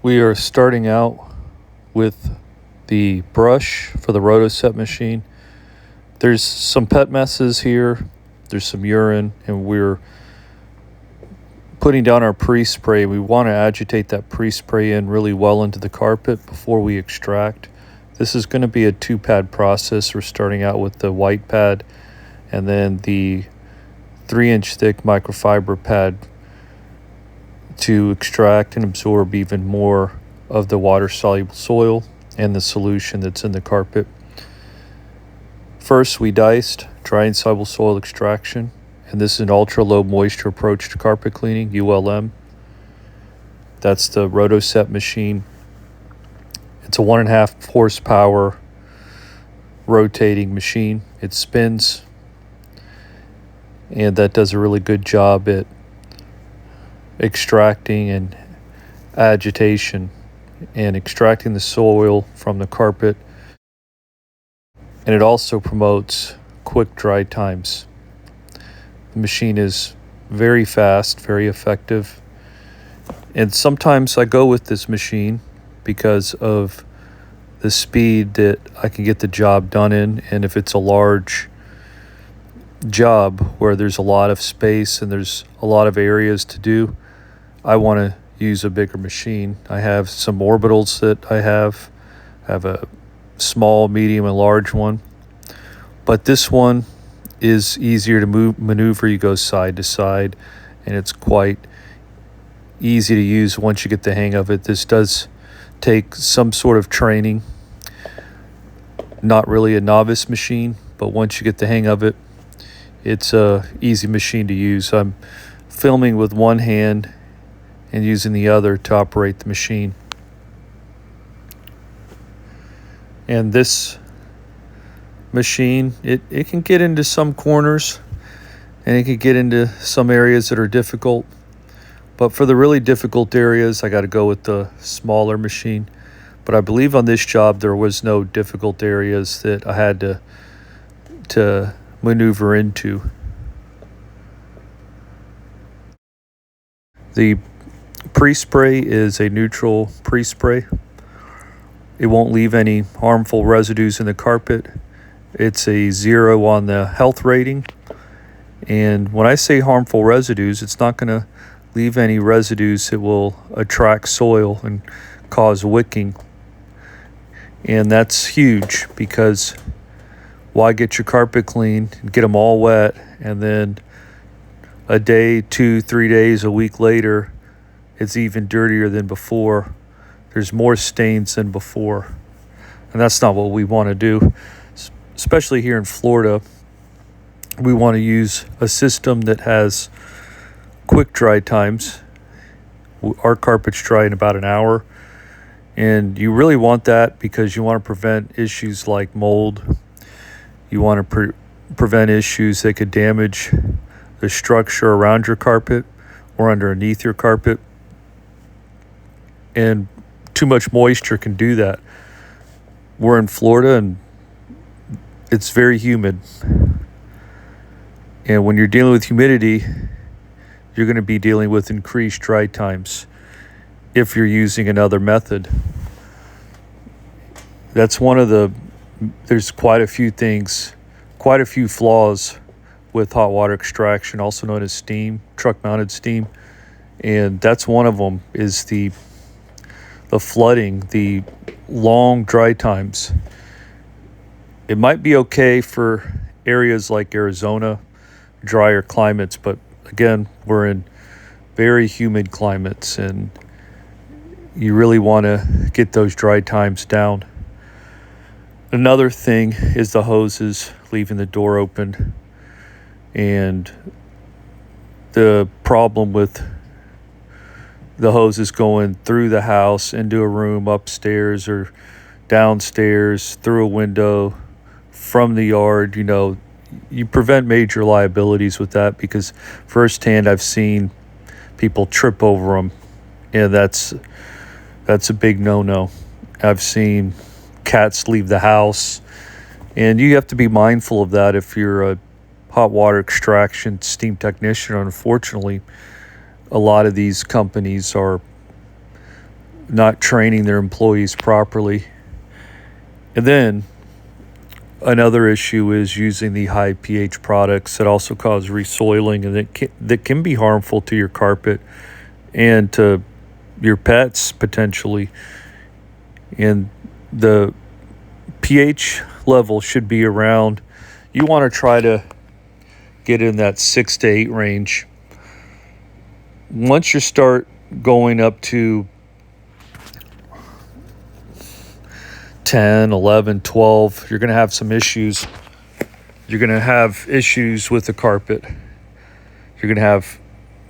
We are starting out with the brush for the SETT machine. There's some pet messes here, there's some urine, and we're putting down our pre-spray. We want to agitate that pre-spray in really well into the carpet before we extract. This is going to be a 2-pad process. We're starting out with the white pad and then the 3-inch thick microfiber pad to extract and absorb even more of the water-soluble soil and the solution that's in the carpet. First, we diced dry insoluble soil extraction, and this is an ultra-low moisture approach to carpet cleaning, ULM. That's the SETT machine. It's a 1.5 horsepower rotating machine. It spins, and that does a really good job at extracting and agitation and extracting the soil from the carpet. And it also promotes quick dry times. The machine is very fast, very effective. And sometimes I go with this machine because of the speed that I can get the job done in. And if it's a large job where there's a lot of space and there's a lot of areas to do, I want to use a bigger machine. I have some orbitals that I have a small, medium, and large one. But this one is easier to maneuver. You go side to side, and it's quite easy to use once you get the hang of it. This does take some sort of training. Not really a novice machine, but once you get the hang of it, it's a easy machine to use. I'm filming with one hand and using the other to operate the machine. And this machine, it can get into some corners and it can get into some areas that are difficult. But for the really difficult areas, I got to go with the smaller machine. But I believe on this job, there was no difficult areas that I had to maneuver into. The pre-spray is a neutral pre-spray. It won't leave any harmful residues in the carpet. It's a 0 on the health rating. And when I say harmful residues, it's not going to leave any residues that will attract soil and cause wicking. And that's huge, because why get your carpet clean and get them all wet, and then a day, 2, 3 days, a week later, it's even dirtier than before. There's more stains than before. And that's not what we want to do. Especially here in Florida, we want to use a system that has quick dry times. Our carpets dry in about an hour. And you really want that because you want to prevent issues like mold. You want to prevent issues that could damage the structure around your carpet or underneath your carpet. And too much moisture can do that. We're in Florida and it's very humid. And when you're dealing with humidity, you're going to be dealing with increased dry times if you're using another method. That's there's quite a few flaws with hot water extraction, also known as steam, truck-mounted steam. And that's one of them, is the flooding, the long dry times. It might be okay for areas like Arizona, drier climates, but again, we're in very humid climates, and you really want to get those dry times down. Another thing is the hoses, leaving the door open, and the problem with the hoses going through the house, into a room, upstairs or downstairs, through a window, from the yard. You prevent major liabilities with that, because firsthand I've seen people trip over them, and that's a big no-no. I've seen cats leave the house, and you have to be mindful of that if you're a hot water extraction steam technician. Unfortunately, a lot of these companies are not training their employees properly. And then another issue is using the high pH products that also cause resoiling, and that can be harmful to your carpet and to your pets potentially. And the pH level should be around, you want to try to get in that 6 to 8 range. Once you start going up to 10, 11, 12, you're going to have some issues. You're going to have issues with the carpet. You're going to have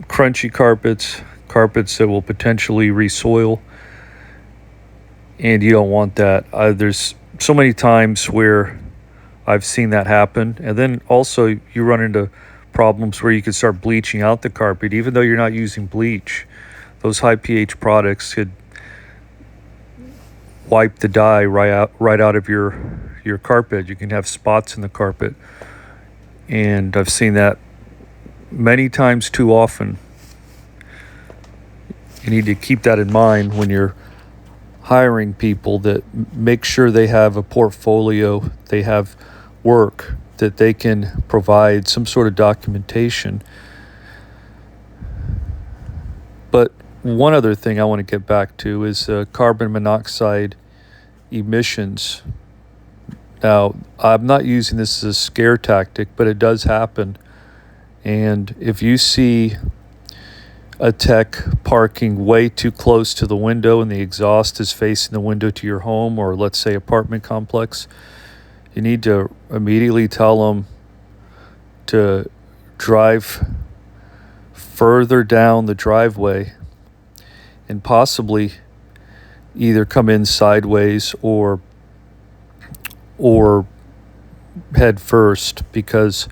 crunchy carpets that will potentially resoil, and you don't want that. There's so many times where I've seen that happen. And then also you run into problems where you can start bleaching out the carpet, even though you're not using bleach. Those high pH products could wipe the dye right out of your carpet. You can have spots in the carpet, and I've seen that many times too often. You need to keep that in mind when you're hiring people, that make sure they have a portfolio, they have work, that they can provide some sort of documentation. But one other thing I want to get back to is carbon monoxide emissions. Now, I'm not using this as a scare tactic, but it does happen. And if you see a tech parking way too close to the window and the exhaust is facing the window to your home, or let's say apartment complex, you need to immediately tell them to drive further down the driveway and possibly either come in sideways or head first, because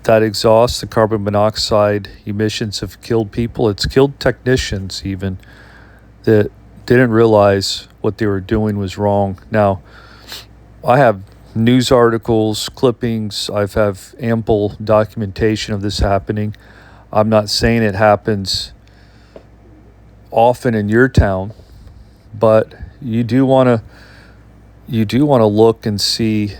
that exhaust, the carbon monoxide emissions, have killed people. It's killed technicians even that didn't realize what they were doing was wrong. Now, I have news articles, clippings, I have ample documentation of this happening. I'm not saying it happens often in your town, but you do want to look and see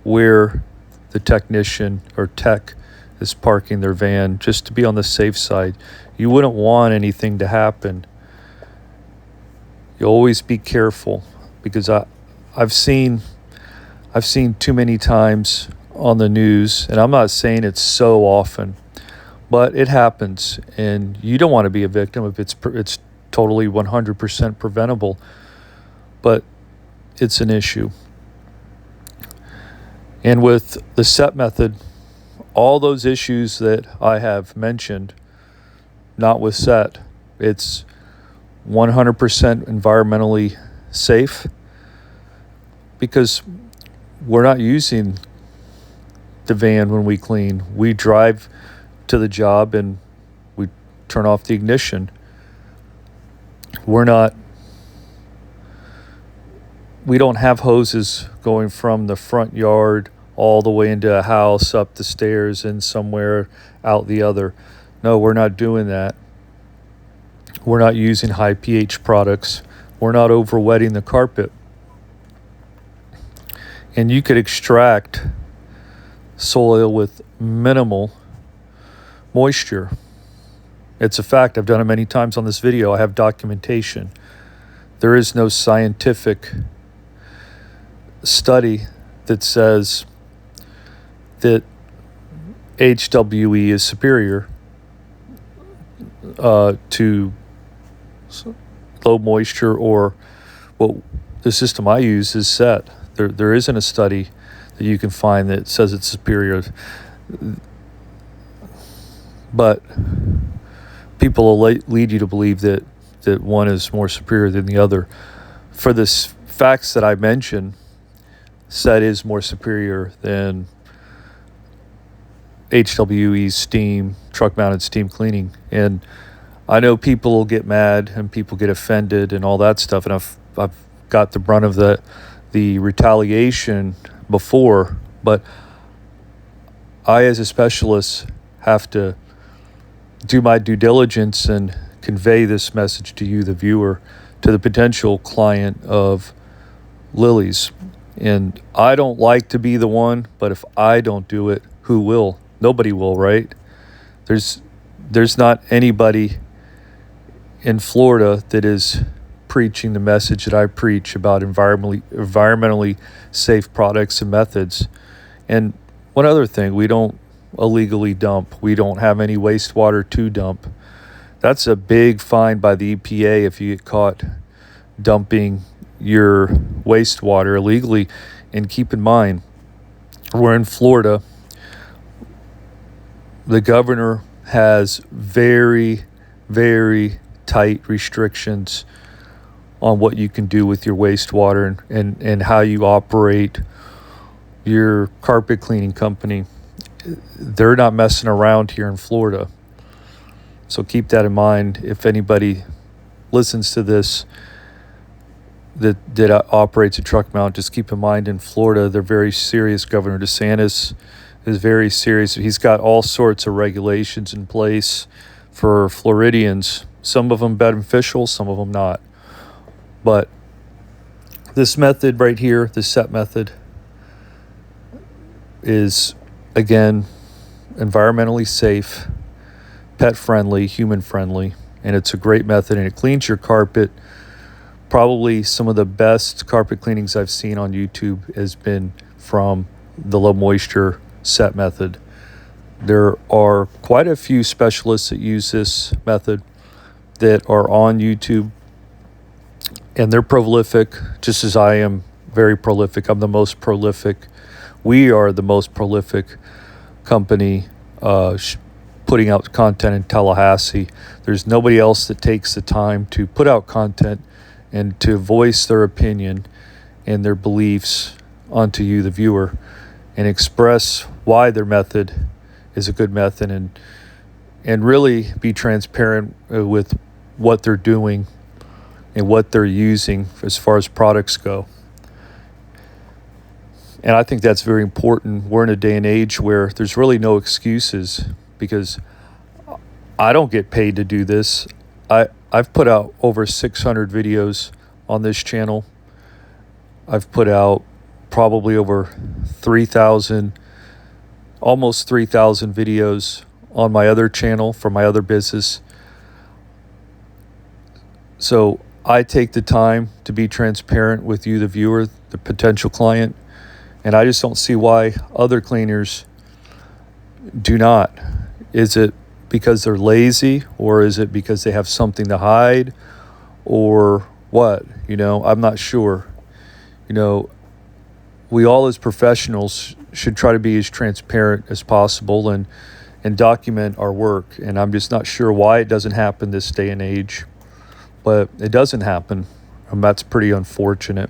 where the technician or tech is parking their van, just to be on the safe side. You wouldn't want anything to happen. You always be careful, because I've seen too many times on the news, and I'm not saying it's so often, but it happens, and you don't want to be a victim if it's totally 100% preventable, but it's an issue. And with the SETT method, all those issues that I have mentioned, not with SETT, it's 100% environmentally safe, because we're not using the van when we clean. We drive to the job and we turn off the ignition. We don't have hoses going from the front yard all the way into a house, up the stairs, and somewhere out the other. No, we're not doing that. We're not using high pH products. We're not overwetting the carpet. And you could extract soil with minimal moisture. It's a fact. I've done it many times on this video. I have documentation. There is no scientific study that says that HWE is superior to low moisture, or well, the system I use is SETT. There isn't a study that you can find that says it's superior, but people will lead you to believe that one is more superior than the other. For the facts that I mentioned, SETT is more superior than HWE's steam, truck-mounted steam cleaning. And I know people will get mad and people get offended and all that stuff, and I've got the brunt of the retaliation before, but I, as a specialist, have to do my due diligence and convey this message to you, the viewer, to the potential client of Lily's. And I don't like to be the one, but if I don't do it, who will? Nobody will, right? There's not anybody in Florida that is preaching the message that I preach about environmentally safe products and methods. And one other thing, we don't illegally dump. We don't have any wastewater to dump. That's a big fine by the EPA if you get caught dumping your wastewater illegally. And keep in mind, we're in Florida. The governor has very, very tight restrictions on what you can do with your wastewater and how you operate your carpet cleaning company. They're not messing around here in Florida. So keep that in mind. If anybody listens to this that operates a truck mount, just keep in mind in Florida, they're very serious. Governor DeSantis is very serious. He's got all sorts of regulations in place for Floridians. Some of them beneficial, some of them not. But this method right here, the SETT method, is, again, environmentally safe, pet-friendly, human-friendly, and it's a great method, and it cleans your carpet. Probably some of the best carpet cleanings I've seen on YouTube has been from the low moisture SETT method. There are quite a few specialists that use this method that are on YouTube, and they're prolific, just as I am very prolific. I'm the most prolific. We are the most prolific company putting out content in Tallahassee. There's nobody else that takes the time to put out content and to voice their opinion and their beliefs onto you, the viewer, and express why their method is a good method and really be transparent with what they're doing and what they're using as far as products go. And I think that's very important. We're in a day and age where there's really no excuses, because I don't get paid to do this. I've put out over 600 videos on this channel. I've put out probably over 3,000, almost 3,000 videos on my other channel for my other business. So I take the time to be transparent with you, the viewer, the potential client, and I just don't see why other cleaners do not. Is it because they're lazy, or is it because they have something to hide, or what? I'm not sure. We all as professionals should try to be as transparent as possible and document our work. And I'm just not sure why it doesn't happen this day and age, but it doesn't happen. And that's pretty unfortunate.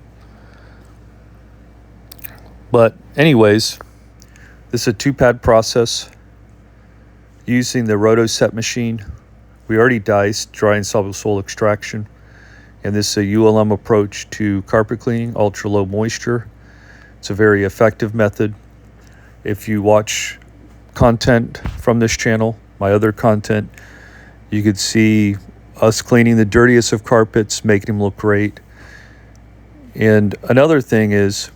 But anyways, this is a 2-pad process using the RotoSETT machine. We already diced dry and soluble soil extraction, and this is a ULM approach to carpet cleaning, ultra low moisture. It's a very effective method. If you watch content from this channel, my other content, you could see us cleaning the dirtiest of carpets, making them look great. And another thing is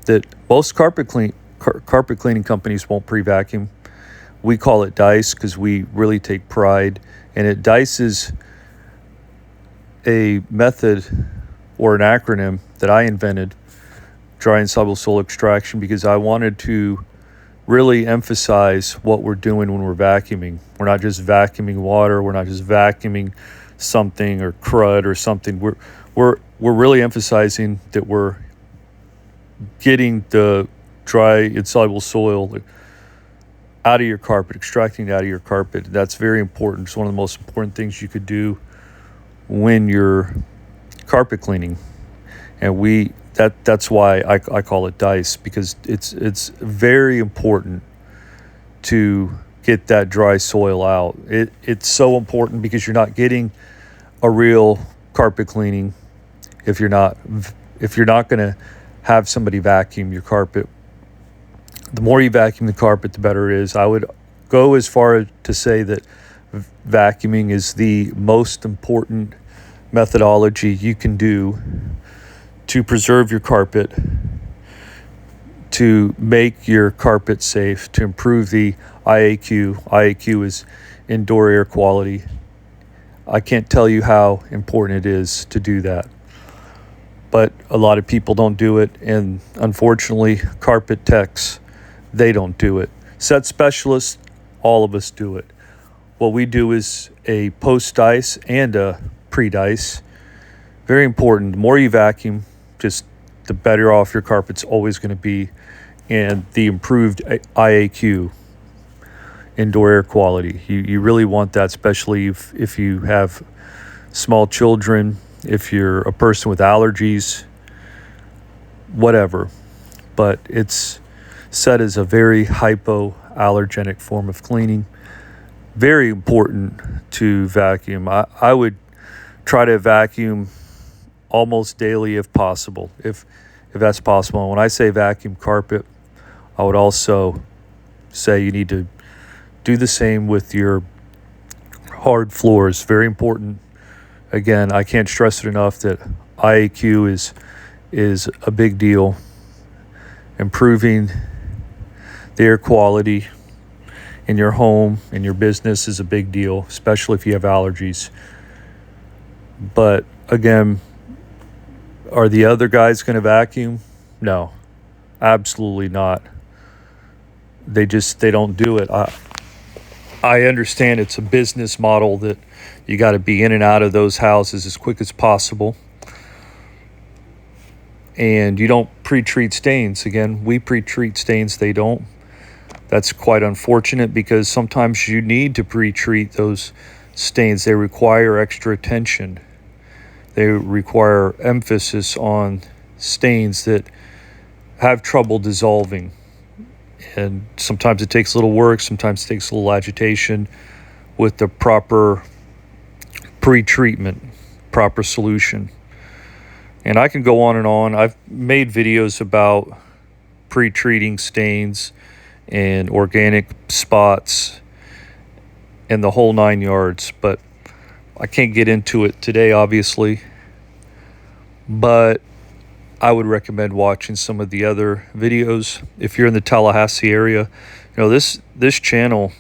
that most carpet cleaning companies won't pre-vacuum. We call it DISE because we really take pride, and DISE is a method or an acronym that I invented, dry and soluble soil extraction, because I wanted to really emphasize what we're doing when we're vacuuming. We're not just vacuuming water. We're not just vacuuming something or crud or something. We're really emphasizing that we're getting the dry and soluble soil out of your carpet, extracting it out of your carpet. That's very important. It's one of the most important things you could do when you're carpet cleaning. And that's why I call it DICE, because it's very important to get that dry soil out. It's so important because you're not getting a real carpet cleaning if you're not going to have somebody vacuum your carpet. The more you vacuum the carpet, the better it is. I would go as far as to say that vacuuming is the most important methodology you can do to preserve your carpet, to make your carpet safe, to improve the IAQ. IAQ is indoor air quality. I can't tell you how important it is to do that. But a lot of people don't do it, and unfortunately, carpet techs, they don't do it. Set specialists, all of us do it. What we do is a post-DISE and a pre-DISE. Very important. The more you vacuum, just the better off your carpet's always going to be, and the improved IAQ, indoor air quality. You really want that, especially if you have small children, if you're a person with allergies, whatever. But it's set as a very hypoallergenic form of cleaning. Very important to vacuum. I would try to vacuum almost daily if possible, if that's possible. And when I say vacuum carpet, I would also say you need to do the same with your hard floors. Very important. Again, I can't stress it enough that IAQ is a big deal. Improving the air quality in your home, in your business is a big deal, especially if you have allergies. But again, are the other guys going to vacuum? No, absolutely not. They don't do it. I understand it's a business model that you got to be in and out of those houses as quick as possible. And you don't pre-treat stains. Again, we pre-treat stains, they don't. That's quite unfortunate because sometimes you need to pre-treat those stains. They require extra attention. They require emphasis on stains that have trouble dissolving. And sometimes it takes a little work, sometimes it takes a little agitation with the proper pre-treatment, proper solution. And I can go on and on. I've made videos about pre-treating stains and organic spots and the whole 9 yards, but I can't get into it today, obviously. But I would recommend watching some of the other videos if you're in the Tallahassee area. You know, this channel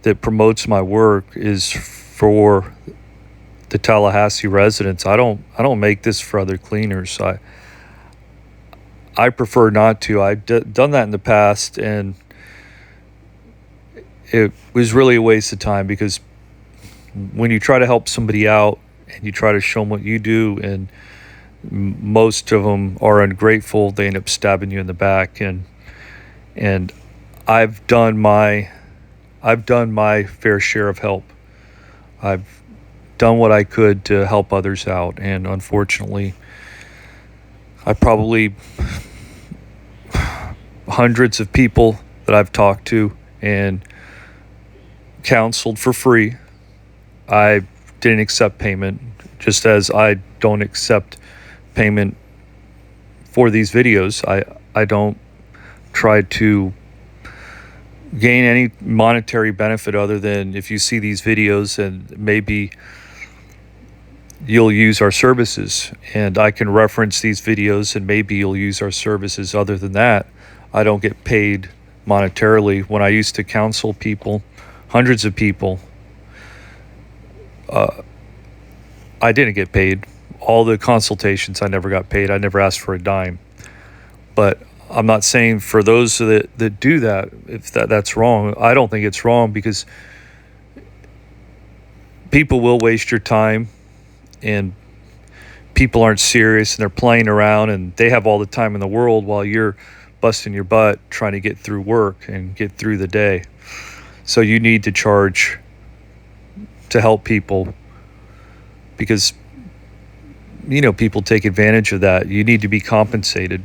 that promotes my work is for the Tallahassee residents. I don't make this for other cleaners. I prefer not to. I've done that in the past, and it was really a waste of time because when you try to help somebody out and you try to show them what you do, and most of them are ungrateful, they end up stabbing you in the back. And I've done my fair share of help. I've done what I could to help others out, and unfortunately, I probably hundreds of people that I've talked to and counseled for free. I didn't accept payment, just as I don't accept payment for these videos. I don't try to gain any monetary benefit other than if you see these videos and maybe you'll use our services, and I can reference these videos and maybe you'll use our services. Other than that, I don't get paid monetarily. When I used to counsel people, hundreds of people, I didn't get paid. All the consultations, I never got paid. I never asked for a dime. But I'm not saying for those that do that, if that's wrong. I don't think it's wrong, because people will waste your time, and people aren't serious, and they're playing around, and they have all the time in the world while you're busting your butt trying to get through work and get through the day. So you need to charge to help people, because people take advantage of that. You need to be compensated.